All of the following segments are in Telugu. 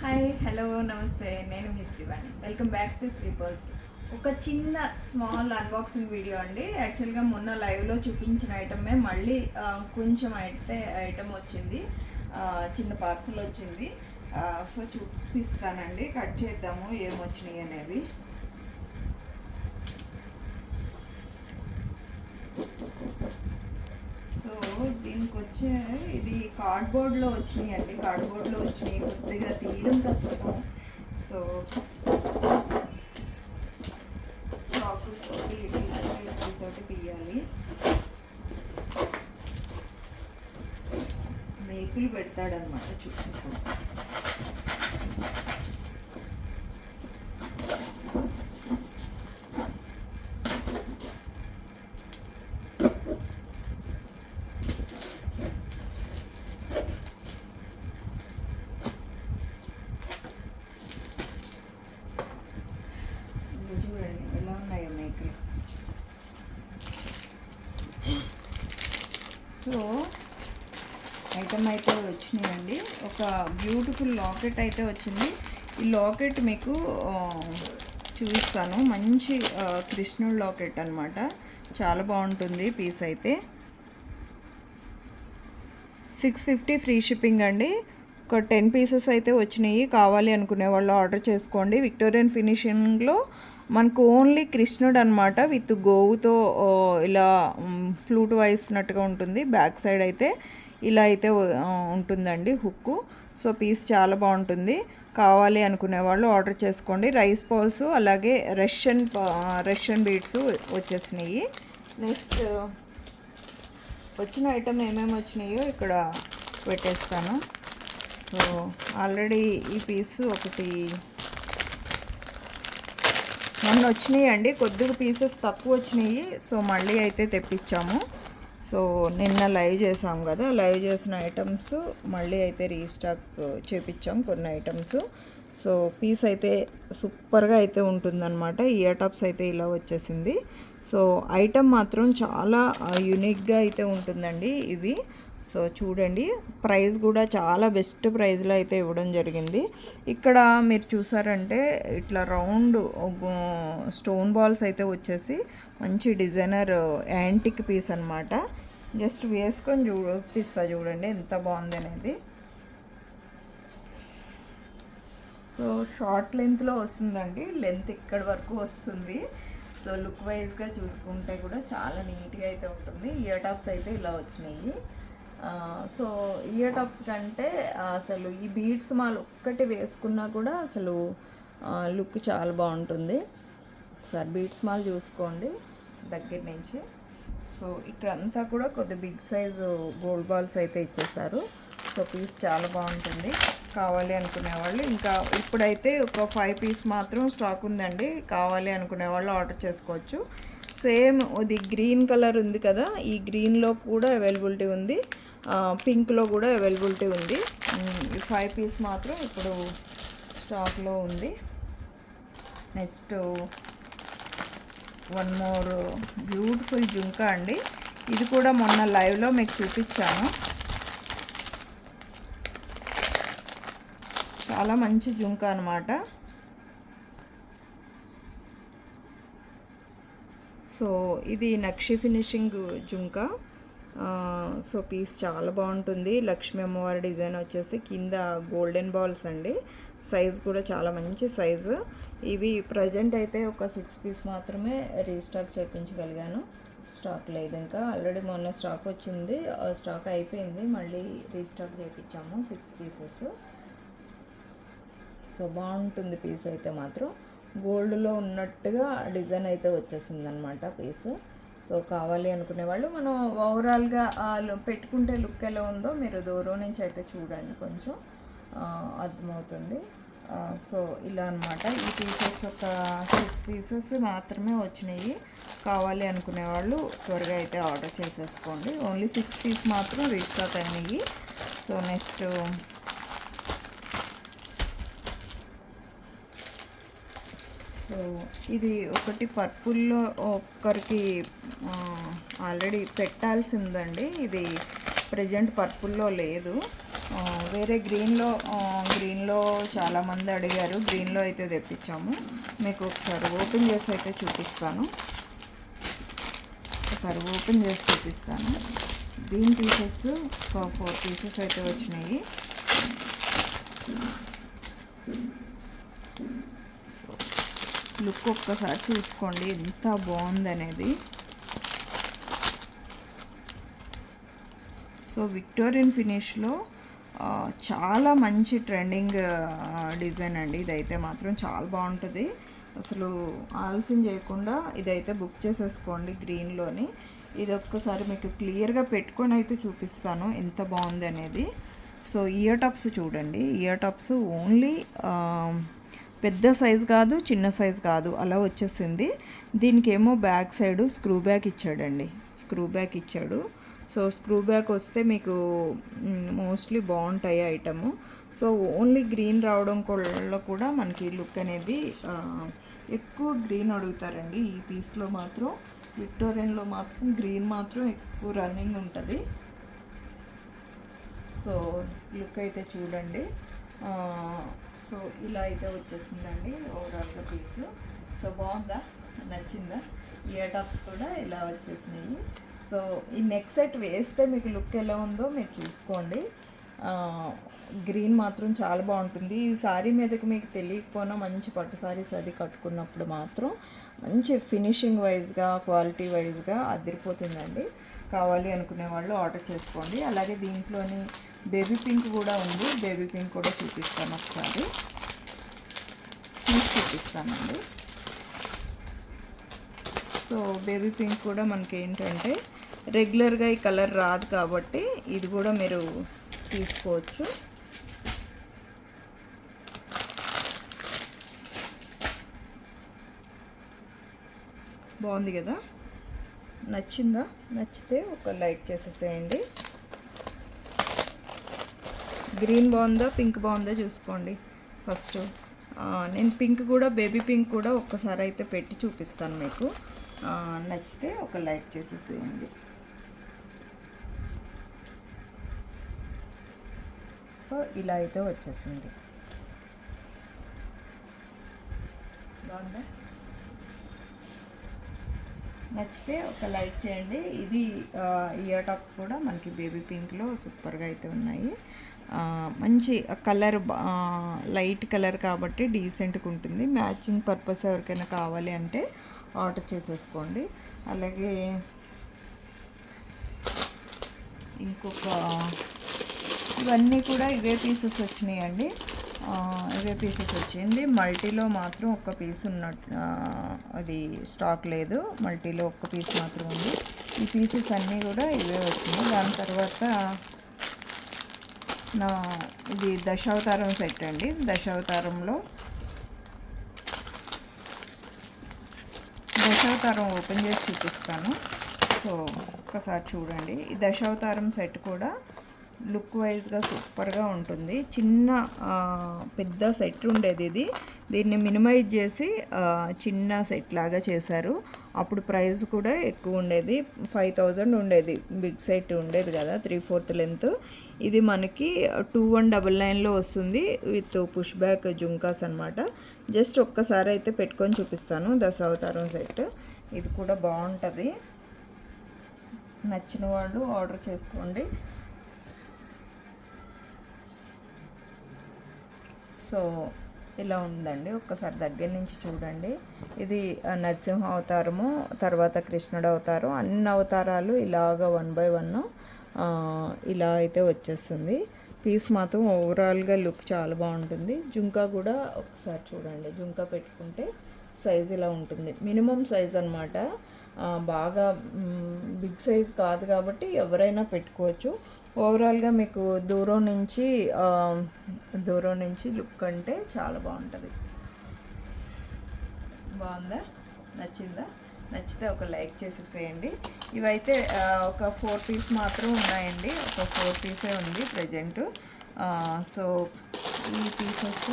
హాయ్ హలో నమస్తే, నేను మీ Srivani. Welcome back to Sri Pearls. ఒక చిన్న స్మాల్ అన్బాక్సింగ్ వీడియో అండి. యాక్చువల్గా మొన్న లైవ్లో చూపించిన ఐటమే మళ్ళీ కొంచెం ఐటమ్ వచ్చింది, చిన్న పార్సల్ వచ్చింది. సో చూపిస్తానండి, కట్ చేద్దాము ఏమొచ్చినాయి అనేవి. సో దీనికి వచ్చే ఇది కార్డ్బోర్డ్లో వచ్చినాయి అండి. కార్డ్బోర్డ్లో వచ్చినాయి, కొద్దిగా తీయడం కష్టం. సో చాకుతోటి తోటి తీయాలి. మేకులు పెడతాడనమాట చుట్టూ. చూడండి ఎలా ఉన్నాయో మేకులు. సో ఐటమ్ అయితే వచ్చినాయండి. ఒక బ్యూటిఫుల్ లాకెట్ అయితే వచ్చింది. ఈ లాకెట్ మీకు చూపిస్తాను. మంచి కృష్ణుడు లాకెట్ అనమాట, చాలా బాగుంటుంది పీస్ అయితే. 650 ఫ్రీ షిప్పింగ్ అండి. ఒక 10 పీసెస్ అయితే వచ్చినాయి. కావాలి అనుకునే వాళ్ళు ఆర్డర్ చేసుకోండి. విక్టోరియన్ ఫినిషింగ్లో మనకు ఓన్లీ కృష్ణుడు అనమాట, విత్ గోవుతో ఇలా ఫ్లూట్ వాయిస్తున్నట్టుగా ఉంటుంది. బ్యాక్ సైడ్ అయితే ఇలా అయితే ఉంటుందండి హుక్కు. సో పీస్ చాలా బాగుంటుంది. కావాలి అనుకునే వాళ్ళు ఆర్డర్ చేసుకోండి. రైస్ బాల్స్ అలాగే రష్యన్ బీడ్స్ వచ్చేసినాయి. నెక్స్ట్ వచ్చిన ఐటమ్ ఏమేమి వచ్చినాయో ఇక్కడ పెట్టేస్తాను. సో ఆల్రెడీ ఈ పీసు ఒకటి మొన్న వచ్చినాయి అండి, కొద్దిగా పీసెస్ తక్కువ వచ్చినాయి. సో మళ్ళీ అయితే తెప్పించాము. సో నిన్న లైవ్ చేసాం కదా, లైవ్ చేసిన ఐటమ్స్ మళ్ళీ అయితే రీస్టాక్ చేపించాం కొన్ని ఐటమ్స్. సో పీస్ అయితే సూపర్గా అయితే ఉంటుందన్నమాట. ఇయర్ టాప్స్ అయితే ఇలా వచ్చేసింది. సో ఐటమ్ మాత్రం చాలా యూనిక్గా అయితే ఉంటుందండి ఇవి. సో చూడండి, ప్రైస్ కూడా చాలా బెస్ట్ ప్రైస్లో అయితే ఇవ్వడం జరిగింది. ఇక్కడ మీరు చూసారంటే ఇట్లా రౌండ్ స్టోన్ బాల్స్ అయితే వచ్చేసి మంచి డిజైనర్ యాంటిక్ పీస్ అనమాట. జస్ట్ వేసుకొని చూపిస్తా, చూడండి ఎంత బాగుంది అనేది. సో షార్ట్ లెంత్లో వస్తుందండి, లెంత్ ఇక్కడి వరకు వస్తుంది. సో లుక్ వైజ్గా చూసుకుంటే కూడా చాలా నీట్గా అయితే ఉంటుంది. ఇయర్ టాప్స్ అయితే ఇలా వచ్చినాయి. సో ఇయర్ టాప్స్ కంటే అసలు ఈ బీడ్స్ మాల్ ఒక్కటి వేసుకున్నా కూడా అసలు లుక్ చాలా బాగుంటుంది. ఒకసారి బీడ్స్ మాల్ చూసుకోండి దగ్గర నుంచి. సో ఇక్కడ అంతా కూడా కొద్ది బిగ్ సైజు గోల్డ్ బాల్స్ అయితే ఇచ్చేసారు. సో పీస్ చాలా బాగుంటుంది. కావాలి అనుకునే వాళ్ళు ఇంకా ఇప్పుడైతే ఒక 5 పీస్ మాత్రం స్టాక్ ఉందండి. కావాలి అనుకునే వాళ్ళు ఆర్డర్ చేసుకోవచ్చు. సేమ్ ఇది గ్రీన్ కలర్ ఉంది కదా, ఈ గ్రీన్లో కూడా అవైలబిలిటీ ఉంది, పింక్లో కూడా అవైలబిలిటీ ఉంది. ఈ 5 పీస్ మాత్రం ఇప్పుడు స్టాక్లో ఉంది. నెక్స్ట్ వన్ మోర్ బ్యూటిఫుల్ జుంకా అండి. ఇది కూడా మొన్న లైవ్లో మీకు చూపించాను. చాలా మంచి జుంకా అనమాట. సో ఇది నక్షి ఫినిషింగ్ జుంకా. సో పీస్ చాలా బాగుంటుంది. లక్ష్మీ అమ్మవారి డిజైన్ వచ్చేసి కింద గోల్డెన్ బాల్స్ అండి. సైజ్ కూడా చాలా మంచి సైజు. ఇవి ప్రజెంట్ అయితే ఒక 6 పీస్ మాత్రమే రీస్టాక్ చేయించగలిగాను. స్టాక్ లేదు ఇంకా. ఆల్రెడీ మొన్న స్టాక్ వచ్చింది, స్టాక్ అయిపోయింది, మళ్ళీ రీస్టాక్ చేయించాము 6 పీసెస్. సో బాగుంటుంది పీస్ అయితే మాత్రం. గోల్డ్లో ఉన్నట్టుగా డిజైన్ అయితే వచ్చేసింది అనమాట పీస్. సో కావాలి అనుకునే వాళ్ళు మనం ఓవరాల్గా పెట్టుకుంటే లుక్ ఎలా ఉందో మీరు దూరం నుంచి అయితే చూడండి, కొంచెం అర్థమవుతుంది. సో ఇలా అనమాట. ఈ పీసెస్ ఒక 6 పీసెస్ మాత్రమే వచ్చినాయి. కావాలి అనుకునే వాళ్ళు త్వరగా అయితే ఆర్డర్ చేసేసుకోండి. ఓన్లీ 6 పీస్ మాత్రం రీస్టాక్ అయినాయి. సో నెక్స్ట్ సో ఇది ఒకటి పర్పుల్లో ఒక్కరికి ఆల్రెడీ పెట్టాల్సిందండి. ఇది ప్రజెంట్ పర్పుల్లో లేదు. వేరే గ్రీన్లో చాలామంది అడిగారు. గ్రీన్లో అయితే తెప్పించాము. మీకు ఒకసారి ఓపెన్ చేసి అయితే చూపిస్తాను. గ్రీన్ పీసెస్ ఒక 4 పీసెస్ అయితే వచ్చినాయి. లుక్ ఒక్కసారి చూసుకోండి ఎంత బాగుందనేది. సో విక్టోరియన్ ఫినిష్లో చాలా మంచి ట్రెండింగ్ డిజైన్ అండి. ఇదైతే మాత్రం చాలా బాగుంటుంది. అసలు ఆలస్యం చేయకుండా ఇదైతే బుక్ చేసేసుకోండి గ్రీన్లోని. ఇది ఒక్కసారి మీకు క్లియర్గా పెట్టుకొని అయితే చూపిస్తాను ఎంత బాగుంది అనేది. సో ఇయర్ టాప్స్ చూడండి. ఇయర్ టాప్స్ ఓన్లీ పెద్ద సైజ్ కాదు, చిన్న సైజ్ కాదు, అలా వచ్చేసింది. దీనికేమో బ్యాక్ సైడ్ స్క్రూ బ్యాక్ ఇచ్చాడు. సో స్క్రూ బ్యాక్ వస్తే మీకు మోస్ట్లీ బాగుంటాయి ఐటము. సో ఓన్లీ గ్రీన్ రావడం కూడా మనకి లుక్ అనేది ఎక్కువ గ్రీన్ అడుగుతారండి. ఈ పీస్లో మాత్రం విక్టోరియన్లో మాత్రం గ్రీన్ మాత్రం ఎక్కువ రన్నింగ్ ఉంటుంది. సో లుక్ అయితే చూడండి. సో ఇలా అయితే వచ్చేసిందండి ఓవరాల్గా పీసు. సో బాగుందా, నచ్చిందా? ఇయర్ టాప్స్ కూడా ఇలా వచ్చేసినాయి. సో ఈ నెక్ సెట్ వేస్తే మీకు లుక్ ఎలా ఉందో మీరు చూసుకోండి. గ్రీన్ మాత్రం చాలా బాగుంటుంది. ఈ శారీ మీదకి మీకు తెలియకపోయినా మంచి పట్టు శారీస్ అది కట్టుకున్నప్పుడు మాత్రం మంచి ఫినిషింగ్ వైజ్గా, క్వాలిటీ వైజ్గా అదిరిపోతుందండి. కావాలి అనుకునే వాళ్ళు ఆర్డర్ చేసుకోండి. అలాగే దీంట్లోని బేబీ పింక్ కూడా ఉంది. బేబీ పింక్ కూడా చూపిస్తాను ఒకసారి. చూపిస్తానండి. సో బేబీ పింక్ కూడా మనకి ఏంటంటే రెగ్యులర్గా ఈ కలర్ రాదు కాబట్టి ఇది కూడా మీరు తీసుకోవచ్చు. బాగుంది కదా, నచ్చిందా? నచ్చితే ఒక లైక్ చేసేసేయండి. గ్రీన్ బాగుందా, పింక్ బాగుందా చూసుకోండి ఫస్ట్. నేను పింక్ కూడా, బేబీ పింక్ కూడా ఒక్కసారి అయితే పెట్టి చూపిస్తాను మీకు. నచ్చితే ఒక లైక్ చేసేసేయండి. సో ఇలా అయితే వచ్చేసింది. బాగుందా? నచ్చితే ఒక లైక్ చేయండి. ఇది ఇయర్ టాప్స్ కూడా మనకి బేబీ పింక్లో సూపర్గా అయితే ఉన్నాయి. మంచి కలర్, లైట్ కలర్ కాబట్టి డీసెంట్గా ఉంటుంది. మ్యాచింగ్ పర్పస్ ఎవరికైనా కావాలి అంటే ఆర్డర్ చేసేసుకోండి. అలాగే ఇంకొక ఇవన్నీ కూడా ఇవే పీసెస్ వచ్చినాయండి. వచ్చింది. మల్టీలో మాత్రం ఒక్క పీస్ ఉన్నట్టు, అది స్టాక్ లేదు. మల్టీలో ఒక్క పీస్ మాత్రం ఉంది. ఈ పీసెస్ అన్నీ కూడా ఇవే వచ్చినాయి. దాని తర్వాత ఇది దశావతారం సెట్ అండి. దశావతారం ఓపెన్ చేసి చూపిస్తాను. సో ఒక్కసారి చూడండి. ఈ దశావతారం సెట్ కూడా లుక్ వైజ్గా సూపర్గా ఉంటుంది. పెద్ద సెట్ ఉండేది దీన్ని మినిమైజ్ చేసి చిన్న సెట్ లాగా చేశారు. అప్పుడు ప్రైస్ కూడా ఎక్కువ ఉండేది, 5000 ఉండేది. బిగ్ సెట్ ఉండేది కదా, 3/4 లెంత్. ఇది మనకి 2199లో వస్తుంది విత్ పుష్ బ్యాక్ జుంకాస్ అనమాట. జస్ట్ ఒక్కసారి అయితే పెట్టుకొని చూపిస్తాను. దశావతారం సెట్ ఇది కూడా బాగుంటుంది. నచ్చిన వాళ్ళు ఆర్డర్ చేసుకోండి. సో ఇలా ఉందండి. ఒక్కసారి దగ్గర నుంచి చూడండి. ఇది నరసింహ అవతారము, తర్వాత కృష్ణుడు అవతారం, అన్ని అవతారాలు ఇలాగ 1 by 1 ఇలా అయితే వచ్చేస్తుంది. పీస్ మాత్రం ఓవరాల్గా లుక్ చాలా బాగుంటుంది. జుంకా కూడా ఒకసారి చూడండి. జుంకా పెట్టుకుంటే సైజ్ ఇలా ఉంటుంది. మినిమం సైజ్ అనమాట. బాగా బిగ్ సైజ్ కాదు కాబట్టి ఎవరైనా పెట్టుకోవచ్చు. ఓవరాల్గా మీకు దూరం నుంచి లుక్ అంటే చాలా బాగుంటుంది. బాగుందా? నచ్చిందా? నచ్చితే ఒక లైక్ చేసేసేయండి. ఇవైతే ఒక 4 పీస్ మాత్రం ఉన్నాయండి. ఒక 4 పీసే ఉంది ప్రజెంట్. సో ఈ పీసెస్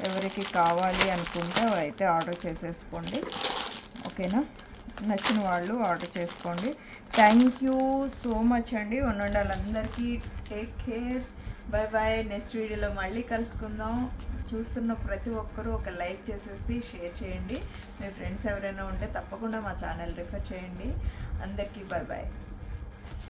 ఎవరికి కావాలి అనుకుంటే అయితే ఆర్డర్ చేసేసుకోండి. ఓకేనా? నచ్చిన వాళ్ళు ఆర్డర్ చేసుకోండి. థ్యాంక్ యూ సో మచ్ అండి. ఉన్నండాలందరికీ take care. Bye bye. Next వీడియోలో మళ్ళీ కలుసుకుందాం. చూస్తున్న ప్రతి ఒక్కరూ ఒక లైక్ చేసేసి షేర్ చేయండి. మీ ఫ్రెండ్స్ ఎవరైనా ఉంటే తప్పకుండా మా ఛానల్ రిఫర్ చేయండి. అందరికీ బాయ్ బాయ్.